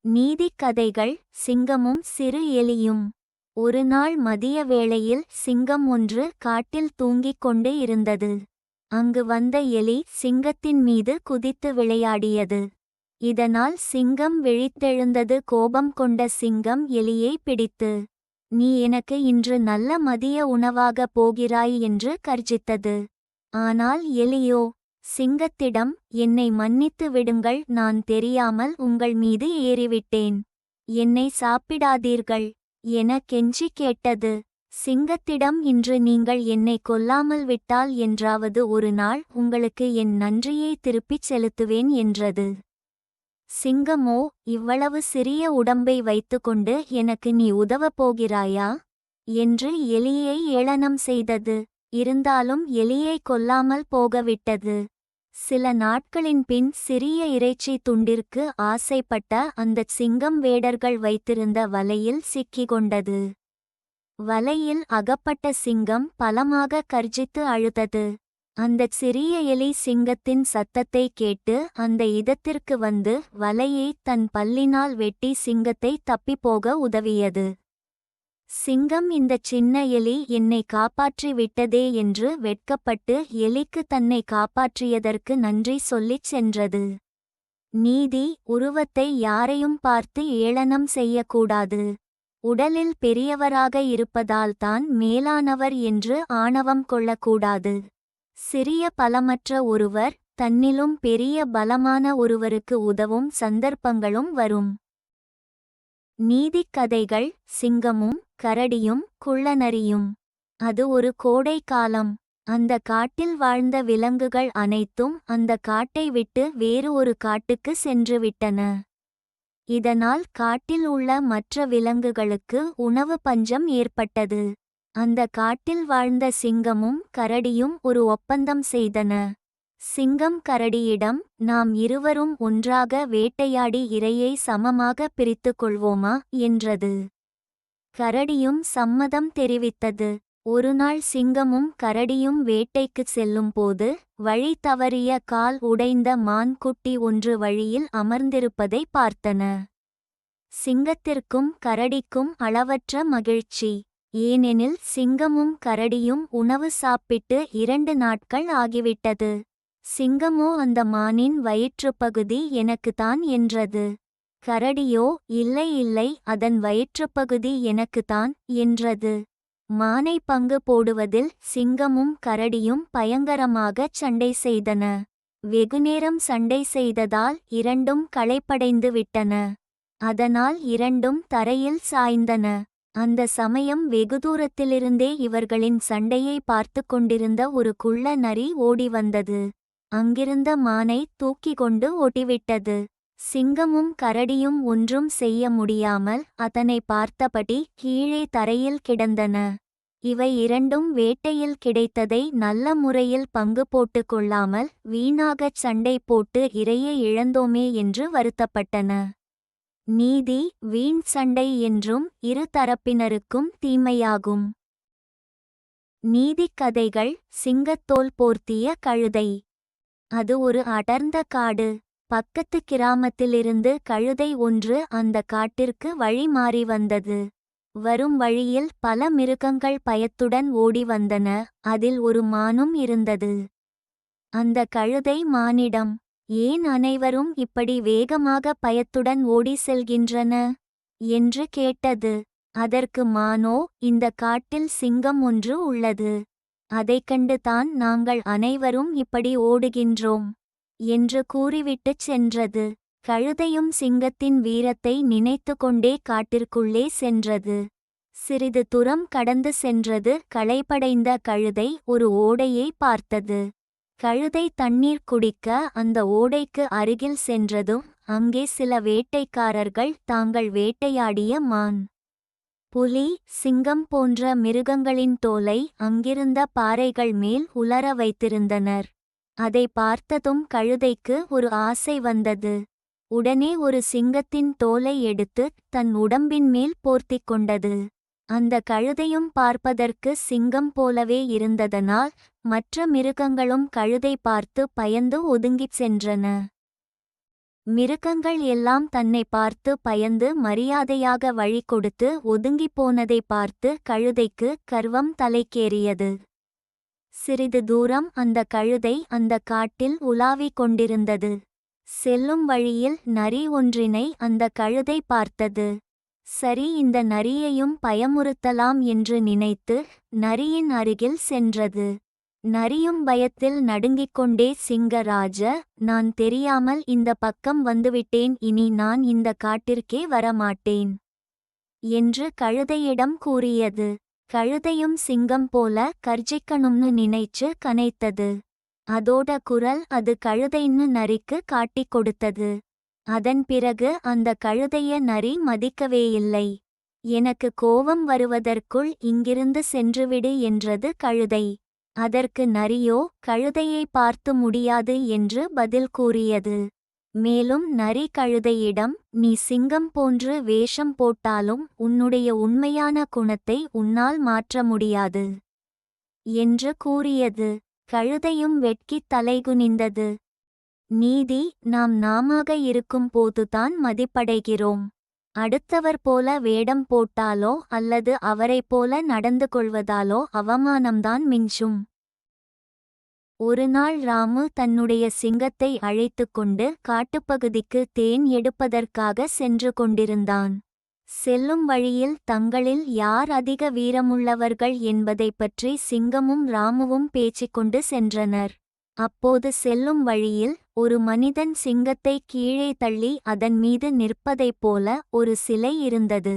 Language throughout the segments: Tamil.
நீதிக் கதைகள் சிங்கமும் சிறு எலியும். ஒருநாள் மதிய வேளையில் சிங்கம் ஒன்று காட்டில் தூங்கிக் கொண்டு இருந்தது. அங்கு வந்த எலி சிங்கத்தின் மீது குதித்து விளையாடியது. இதனால் சிங்கம் விழித்தெழுந்தது. கோபம் கொண்ட சிங்கம் எலியை பிடித்து, "நீ எனக்கு இன்று நல்ல மதிய உணவாகப் போகிறாய்" என்று கர்ஜித்தது. ஆனால் எலியோ சிங்கத்திடம், "என்னை மன்னித்து விடுங்கள், நான் தெரியாமல் உங்கள் மீது ஏறிவிட்டேன். என்னை சாப்பிடாதீர்கள்" என கெஞ்சி கேட்டது. சிங்கத்திடம், "இன்று நீங்கள் என்னை கொல்லாமல் விட்டால் என்றாவது ஒரு நாள் உங்களுக்கு என் நன்றியை திருப்பிச் செலுத்துவேன்" என்றது. சிங்கமோ, "இவ்வளவு சிறிய உடம்பை வைத்துக்கொண்டு எனக்கு நீ உதவப் போகிறாயா?" என்று எலியை ஏளனம் செய்தது. இருந்தாலும் எலியை கொல்லாமல் போகவிட்டது. சில நாட்களின் பின் சிறிய இறைச்சி துண்டிற்கு ஆசைப்பட்ட அந்தச் சிங்கம் வேடர்கள் வைத்திருந்த வலையில் சிக்கிக்கொண்டது. வலையில் அகப்பட்ட சிங்கம் பலமாக கர்ஜித்து அழுதது. அந்தச் சிறிய எலி சிங்கத்தின் சத்தத்தை கேட்டு அந்த இடத்திற்கு வந்து வலையை தன் பல்லினால் வெட்டி சிங்கத்தை தப்பிப்போக உதவியது. சிங்கம், "இந்தச் சின்ன எலி என்னை காப்பாற்றி விட்டதே" என்று வெட்கப்பட்டு எலிக்கு தன்னை காப்பாற்றியதற்கு நன்றி சொல்லிச் சென்றது. நீதி: உருவத்தை யாரையும் பார்த்து ஏளனம் செய்யக்கூடாது. உடலில் பெரியவராக இருப்பதால்தான் மேலானவர் என்று ஆணவம் கொள்ளக்கூடாது. சிறிய பலமற்ற ஒருவர் தன்னிலும் பெரிய பலமான ஒருவருக்கு உதவும் சந்தர்ப்பங்களும் வரும். நீதிக் கதைகள் சிங்கமும் கரடியும் குள்ளநரியும். அது ஒரு கோடை காலம். அந்த காட்டில் வாழ்ந்த விலங்குகள் அனைத்தும் அந்த காட்டை விட்டு வேறு ஒரு காட்டுக்கு சென்றுவிட்டன. இதனால் காட்டில் உள்ள மற்ற விலங்குகளுக்கு உணவு பஞ்சம் ஏற்பட்டது. அந்த காட்டில் வாழ்ந்த சிங்கமும் கரடியும் ஒரு ஒப்பந்தம் செய்தன. சிங்கம் கரடியிடம், "நாம் இருவரும் ஒன்றாக வேட்டையாடி இரையை சமமாக பிரித்துக் கொள்வோமா" என்றது. கரடியும் சம்மதம் தெரிவித்தது. ஒருநாள் சிங்கமும் கரடியும் வேட்டைக்குச் செல்லும்போது வழி தவறிய கால் உடைந்த மான் குட்டி ஒன்று வழியில் அமர்ந்திருப்பதை பார்த்தன. சிங்கத்திற்கும் கரடிக்கும் அளவற்ற மகிழ்ச்சி. ஏனெனில் சிங்கமும் கரடியும் உணவு சாப்பிட்டு 2 நாட்கள் ஆகிவிட்டது. சிங்கமோ, "அந்த மானின் வயிற்றுப்பகுதி எனக்குத்தான்" என்றது. கரடியோ, "இல்லை இல்லை, அதன் வயிற்றுப்பகுதி எனக்குத்தான்" என்றது. மானை பங்கு போடுவதில் சிங்கமும் கரடியும் பயங்கரமாகச் சண்டை செய்தன. வெகுநேரம் சண்டை செய்ததால் இரண்டும் களைப்படைந்து விட்டன. அதனால் இரண்டும் தரையில் சாய்ந்தன. அந்த சமயம் வெகுதூரத்திலிருந்தே இவர்களின் சண்டையை பார்த்து கொண்டிருந்த ஒரு குள்ள நரி ஓடி வந்தது. அங்கிருந்த மானை தூக்கிக் கொண்டு ஓட்டிவிட்டது. சிங்கமும் கரடியும் ஒன்றும் செய்ய முடியாமல் அதனை பார்த்தபடி கீழே தரையில் கிடந்தன. இவை இரண்டும் வேட்டையில் கிடைத்ததை நல்ல முறையில் பங்கு போட்டுக் கொள்ளாமல் வீணாகச் சண்டை போட்டு இரையை இழந்தோமே என்று வருத்தப்பட்டன. நீதி: வீண் சண்டை என்றும் இரு தரப்பினருக்கும் தீமையாகும். நீதிக் கதைகள் சிங்கத்தோல் போர்த்திய கழுதை. அது ஒரு அடர்ந்த காடு. பக்கத்து கிராமத்திலிருந்து கழுதை ஒன்று அந்த காட்டிற்கு வழி மாறி வந்தது. வரும் வழியில் பல மிருகங்கள் பயத்துடன் ஓடி வந்தன. அதில் ஒரு மானும் இருந்தது. அந்த கழுதை மானிடம், "ஏன் அனைவரும் இப்படி வேகமாக பயத்துடன் ஓடி செல்கின்றன?" என்று கேட்டது. அதற்கு மானோ, "இந்த காட்டில் சிங்கம் ஒன்று உள்ளது. அதைக் கண்டு தான் நாங்கள் அனைவரும் இப்படி ஓடுகின்றோம்" என்று கூறிவிட்டுச் சென்றது. கழுதையும் சிங்கத்தின் வீரத்தை நினைத்து கொண்டே காட்டிற்குள்ளே சென்றது. சிறிது தூரம் கடந்து சென்றது. களைப்படைந்த கழுதை ஒரு ஓடையை பார்த்தது. கழுதை தண்ணீர் குடிக்க அந்த ஓடைக்கு அருகில் சென்றதும் அங்கே சில வேட்டைக்காரர்கள் தாங்கள் வேட்டையாடிய மான், புலி, சிங்கம் போன்ற மிருகங்களின் தோலை அங்கிருந்த பாறைகள் மேல் உலர வைத்திருந்தனர். அதை பார்த்ததும் கழுதைக்கு ஒரு ஆசை வந்தது. உடனே ஒரு சிங்கத்தின் தோலை எடுத்து தன் உடம்பின் மேல் போர்த்திக் கொண்டது. அந்த கழுதையும் பார்ப்பதற்கு சிங்கம் போலவே இருந்ததனால் மற்ற மிருகங்களும் கழுதை பார்த்து பயந்து ஒதுங்கிச் சென்றன. மிருகங்கள் எல்லாம் தன்னை பார்த்து பயந்து மரியாதையாக வழி கொடுத்து ஒதுங்கிப் போனதை பார்த்து கழுதைக்கு கர்வம் தலைக்கேறியது. சிறிது தூரம் அந்த கழுதை அந்த காட்டில் உலாவிக் கொண்டிருந்தது. செல்லும் வழியில் நரி ஒன்றினை அந்த கழுதை பார்த்தது. சரி, இந்த நரியையும் பயமுறுத்தலாம் என்று நினைத்து நரியின் அருகில் சென்றது. நரியும் பயத்தில் நடுங்கிக் கொண்டே, சிங்கராஜ, நான் தெரியாமல் இந்த பக்கம் வந்துவிட்டேன், இனி நான் இந்த காட்டிற்கே வரமாட்டேன் என்று கழுதையிடம் கூறியது. கழுதையும் சிங்கம் போல கர்ஜிக்கணும்னு நினைச்சு கனைத்தது. அதோட குரல் அது கழுதைன்னு நரிக்கு காட்டிக் கொடுத்தது. அதன் பிறகு அந்த கழுதைய நரி மதிக்கவேயில்லை. எனக்கு கோபம் வருவதற்குள் இங்கிருந்து சென்றுவிடு என்றது கழுதை. அதற்கு நரியோ கழுதையை பார்த்து முடியாது என்று பதில் கூறியது. மேலும் நரி கழுதையிடம், நீ சிங்கம் போன்று வேஷம் போட்டாலும் உன்னுடைய உண்மையான குணத்தை உன்னால் மாற்ற முடியாது என்று கூறியது. கழுதையும் வெட்கித் தலைகுனிந்தது. நீதி, நாம் நாமாக இருக்கும் போதுதான் மதிப்படைகிறோம். அடுத்தவர் போல வேடம் போட்டாலோ அல்லது அவரைப் போல நடந்து கொள்வதாலோ அவமானம்தான் மிஞ்சும். ஒருநாள் ராமு தன்னுடைய சிங்கத்தை அழைத்துக்கொண்டு காட்டுப்பகுதிக்கு தேன் எடுப்பதற்காக சென்று கொண்டிருந்தான். செல்லும் வழியில் தங்களில் யார் அதிக வீரமுள்ளவர்கள் என்பதைப் பற்றி சிங்கமும் ராமுவும் பேசிக்கொண்டு சென்றனர். அப்போது செல்லும் வழியில் ஒரு மனிதன் சிங்கத்தை கீழே தள்ளி அதன் மீது நிற்பதைப் போல ஒரு சிலை இருந்தது.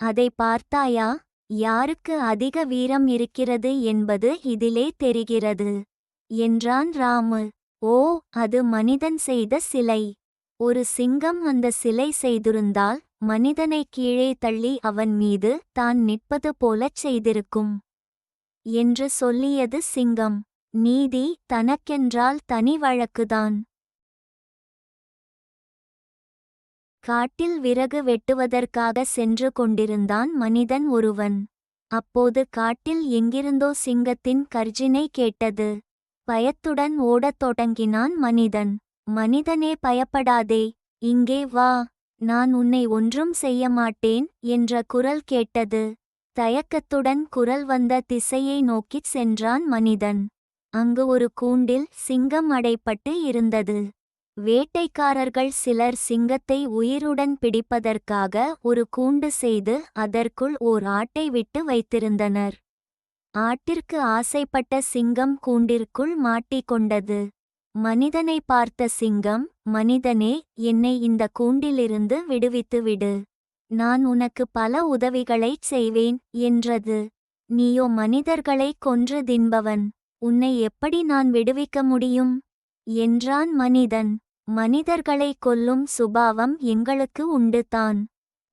அதை பார்த்தாயா? யாருக்கு அதிக வீரம் இருக்கிறது என்பது இதிலே தெரிகிறது என்றான் ராமு. ஓ, அது மனிதன் செய்த சிலை. ஒரு சிங்கம் அந்த சிலை செய்திருந்தால் மனிதனை கீழே தள்ளி அவன் மீது தான் நிற்பது போலச் செய்திருக்கும் என்று சொல்லியது சிங்கம். நீதி தனக்கென்றால் தனி வழக்குதான். காட்டில் விறகு வெட்டுவதற்காக சென்று கொண்டிருந்தான் மனிதன் ஒருவன். அப்போது காட்டில் எங்கிருந்தோ சிங்கத்தின் கர்ஜினை கேட்டது. பயத்துடன் ஓடத் தொடங்கினான் மனிதன். மனிதனே, பயப்படாதே, இங்கே வா, நான் உன்னை ஒன்றும் செய்ய மாட்டேன் என்ற குரல் கேட்டது. தயக்கத்துடன் குரல் வந்த திசையை நோக்கிச் சென்றான் மனிதன். அங்கு ஒரு கூண்டில் சிங்கம் அடைப்பட்டு இருந்தது. வேட்டைக்காரர்கள் சிலர் சிங்கத்தை உயிருடன் பிடிப்பதற்காக ஒரு கூண்டு செய்து அதற்குள் ஓர் ஆட்டை விட்டு வைத்திருந்தனர். ஆட்டிற்கு ஆசைப்பட்ட சிங்கம் கூண்டிற்குள் மாட்டிக்கொண்டது. மனிதனை பார்த்த சிங்கம், மனிதனே, என்னை இந்த கூண்டிலிருந்து விடுவித்துவிடு, நான் உனக்கு பல உதவிகளைச் செய்வேன் என்றது. நீயோ மனிதர்களைக் கொன்று தின்பவன், உன்னை எப்படி நான் விடுவிக்க முடியும் என்றான் மனிதன். மனிதர்களை கொல்லும் சுபாவம் எங்களுக்கு உண்டு தான்.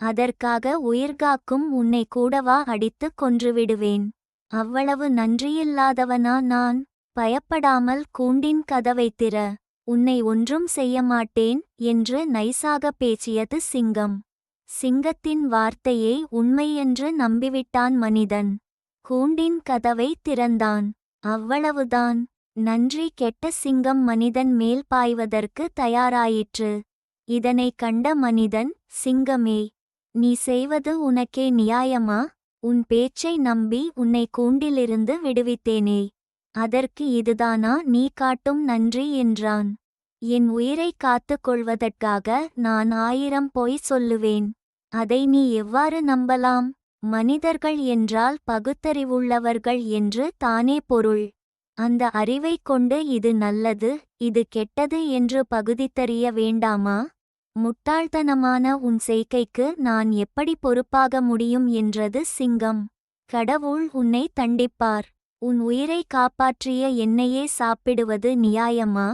அதற்காக உயிர்காக்கும் உன்னை கூடவா அடித்துக் கொன்றுவிடுவேன். அவ்வளவு நன்றியில்லாதவனா நான்? பயப்படாமல் கூண்டின் கதவைத் திற, உன்னை ஒன்றும் செய்ய மாட்டேன் என்று நைசாக பேசியது சிங்கம். சிங்கத்தின் வார்த்தையை உண்மையென்று நம்பிவிட்டான் மனிதன். கூண்டின் கதவை திறந்தான். அவ்வளவுதான். நன்றி கெட்ட சிங்கம் மனிதன் மேல் பாய்வதற்கு தயாராயிற்று. இதனைக் கண்ட மனிதன், சிங்கமே, நீ செய்வது உனக்கே நியாயமா? உன் பேச்சை நம்பி உன்னை கூண்டிலிருந்து விடுவித்தேனே, அதற்கு இதுதானா நீ காட்டும் நன்றி என்றான். என் உயிரை காத்துக் கொள்வதற்காக நான் 1000 பொய் சொல்லுவேன். அதை நீ எவ்வாறு நம்பலாம்? மனிதர்கள் என்றால் பகுத்தறிவுள்ளவர்கள் என்று தானே பொருள். அந்த அறிவைக் கொண்டு இது நல்லது, இது கெட்டது என்று பகுதித்தறிய வேண்டாமா? முட்டாள்தனமான உன் செய்கைக்கு நான் எப்படி பொறுப்பாக முடியும் என்றது சிங்கம். கடவுள் உன்னை தண்டிப்பார். உன் உயிரை காப்பாற்றிய என்னையே சாப்பிடுவது நியாயமா?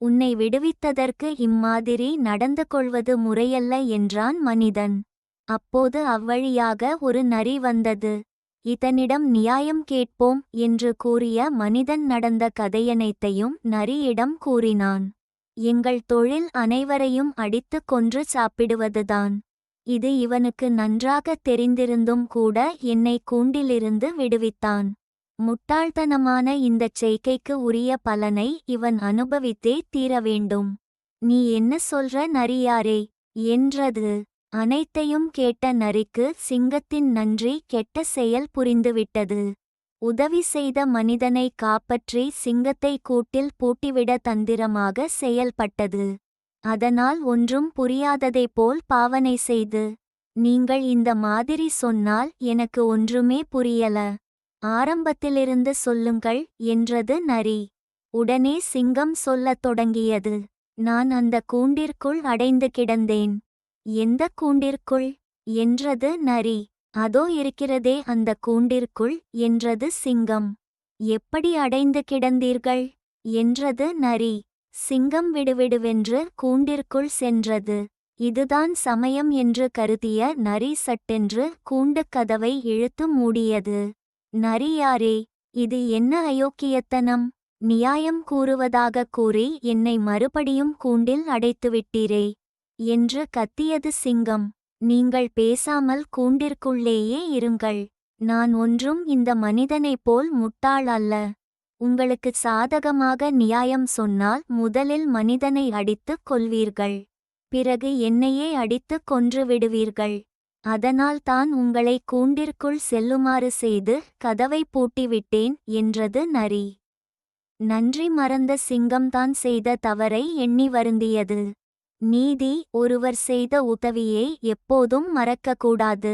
உன்னை விடுவித்ததற்கு இம்மாதிரி நடந்து கொள்வது முறையல்ல என்றான் மனிதன். அப்போது அவ்வழியாக ஒரு நரி வந்தது. இதனிடம் நியாயம் கேட்போம் என்று கூறிய மனிதன் நடந்த கதையனைத்தையும் நரியிடம் கூறினான். எங்கள் தொழில் அனைவரையும் அடித்துக் கொன்று சாப்பிடுவதுதான். இது இவனுக்கு நன்றாக தெரிந்திருந்தும் கூட என்னை கூண்டிலிருந்து விடுவித்தான். முட்டாள்தனமான இந்தச் செய்கைக்கு உரிய பலனை இவன் அனுபவித்தே தீர வேண்டும். நீ என்ன சொல்ற நரியாரே என்றது. அனைத்தையும் கேட்ட நரிக்கு சிங்கத்தின் நன்றி கெட்ட செயல் புரிந்துவிட்டது. உதவி செய்த மனிதனை காப்பாற்றி சிங்கத்தை கூட்டில் பூட்டிவிட தந்திரமாக செயல்பட்டது. அதனால் ஒன்றும் புரியாததைப் போல் பாவனை செய்து, நீங்கள் இந்த மாதிரி சொன்னால் எனக்கு ஒன்றுமே புரியல. ஆரம்பத்திலிருந்து சொல்லுங்கள் என்றது நரி. உடனே சிங்கம் சொல்லத் தொடங்கியது. நான் அந்த கூண்டிற்குள் அடைந்து கிடந்தேன். எந்த கூண்டிற்குள் என்றது நரி. அதோ இருக்கிறதே அந்த கூண்டிற்குள் என்றது சிங்கம். எப்படி அடைந்து கிடந்தீர்கள் என்றது நரி. சிங்கம் விடுவிடுவென்று கூண்டிற்குள் சென்றது. இதுதான் சமயம் என்று கருதிய நரி சட்டென்று கூண்டுக் கதவை இழுத்து மூடியது. நரியாரே, இது என்ன அயோக்கியத்தனம்? நியாயம் கூறுவதாகக் கூறி என்னை மறுபடியும் கூண்டில் அடைத்துவிட்டீரே என்று கத்தியது சிங்கம். நீங்கள் பேசாமல் கூண்டிற்குள்ளேயே இருங்கள். நான் ஒன்றும் இந்த மனிதனைப் போல் முட்டாள் அல்ல. உங்களுக்கு சாதகமாக நியாயம் சொன்னால் முதலில் மனிதனை அடித்துக் கொல்வீர்கள். பிறகு என்னையே அடித்துக் கொன்று விடுவீர்கள். அதனால் தான் உங்களை கூண்டிற்குள் செல்லுமாறு செய்து கதவை பூட்டிவிட்டேன் என்றது நரி. நன்றி மறந்த சிங்கம்தான் செய்த தவறை எண்ணி வருந்தியது. நீதி: ஒருவர் செய்த உதவியை எப்போதும் மறக்கக்கூடாது.